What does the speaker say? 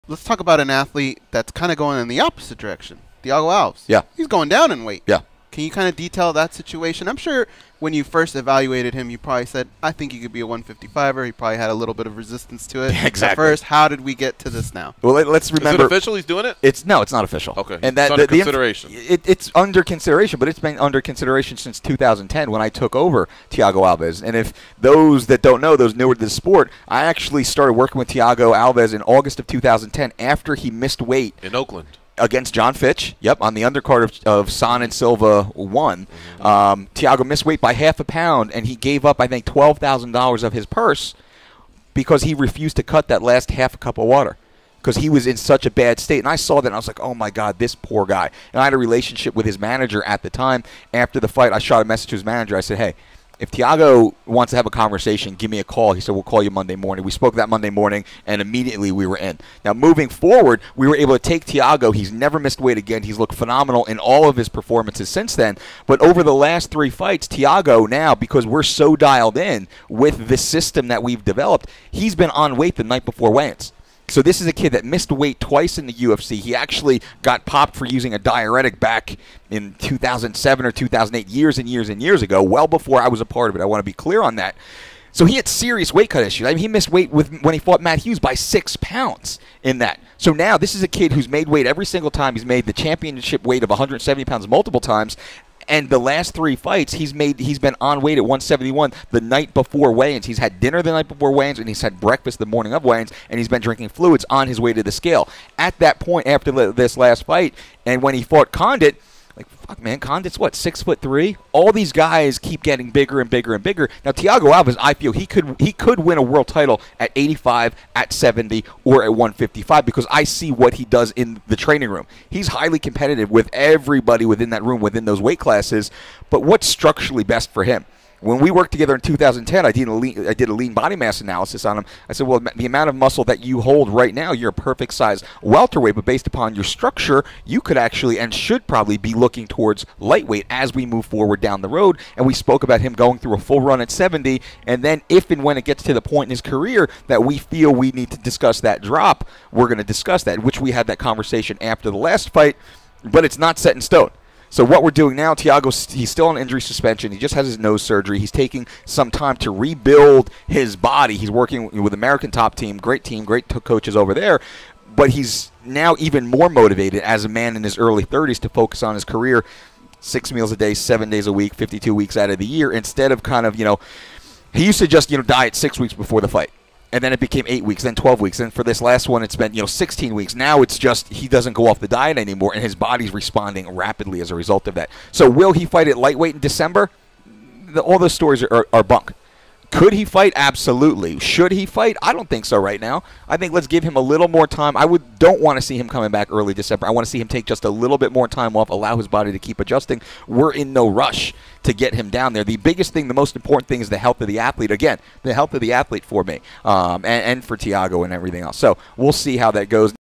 Let's talk about an athlete that's kind of going in the opposite direction. Thiago Alves. Yeah. He's going down in weight. Yeah. Can you kind of detail that situation? I'm sure when you first evaluated him, you probably said, I think he could be a 155er. He probably had a little bit of resistance to it. Exactly. At first, how did we get to this now? Well, let's remember. Is it official he's doing it? It's not official. Okay. And it's under consideration. It's under consideration, but it's been under consideration since 2010 when I took over Thiago Alves. And if those that don't know, those newer to the sport, I actually started working with Thiago Alves in August of 2010 after he missed weight. In Oakland. Against John Fitch, on the undercard of San and Silva 1. Thiago missed weight by half a pound, and he gave up, I think, $12,000 of his purse because he refused to cut that last half a cup of water because he was in such a bad state. And I saw that, and I was like, oh, my God, this poor guy. And I had a relationship with his manager at the time. After the fight, I shot a message to his manager. I said, hey, if Thiago wants to have a conversation, give me a call. He said, we'll call you Monday morning. We spoke that Monday morning, and immediately we were in. Now, moving forward, we were able to take Thiago. He's never missed weight again. He's looked phenomenal in all of his performances since then. But over the last 3 fights, Thiago now, because we're so dialed in with the system that we've developed, he's been on weight the night before weigh-ins. So this is a kid that missed weight twice in the UFC. He actually got popped for using a diuretic back in 2007 or 2008, years and years and years ago, well before I was a part of it. I want to be clear on that. So he had serious weight cut issues. I mean, he missed weight when he fought Matt Hughes by 6 pounds in that. So now this is a kid who's made weight every single time. He's made the championship weight of 170 pounds multiple times. And the last 3 fights, he's been on weight at 171 the night before weigh-ins. He's had dinner the night before weigh-ins, and he's had breakfast the morning of weigh-ins, and he's been drinking fluids on his way to the scale. At that point, after this last fight, and when he fought Condit, like, fuck, man, Condit's what, 6'3"? All these guys keep getting bigger and bigger and bigger. Now, Thiago Alves, I feel he could win a world title at 85, at 70, or at 155 because I see what he does in the training room. He's highly competitive with everybody within that room, within those weight classes. But what's structurally best for him? When we worked together in 2010, I did a lean body mass analysis on him. I said, well, the amount of muscle that you hold right now, you're a perfect size welterweight, but based upon your structure, you could actually and should probably be looking towards lightweight as we move forward down the road. And we spoke about him going through a full run at 70, and then if and when it gets to the point in his career that we feel we need to discuss that drop, we're going to discuss that, which we had that conversation after the last fight, but it's not set in stone. So what we're doing now, Thiago, he's still on injury suspension. He just has his nose surgery. He's taking some time to rebuild his body. He's working with American Top Team, great coaches over there. But he's now even more motivated as a man in his early 30s to focus on his career, 6 meals a day, 7 days a week, 52 weeks out of the year, instead of kind of, he used to just, diet 6 weeks before the fight. And then it became 8 weeks, then 12 weeks. And for this last one, it's been 16 weeks. Now it's just he doesn't go off the diet anymore, and his body's responding rapidly as a result of that. So will he fight at lightweight in December? All those stories are bunk. Could he fight? Absolutely. Should he fight? I don't think so right now. I think let's give him a little more time. I don't want to see him coming back early December. I want to see him take just a little bit more time off, allow his body to keep adjusting. We're in no rush to get him down there. The biggest thing, the most important thing is the health of the athlete. Again, the health of the athlete for me and for Thiago and everything else. So we'll see how that goes.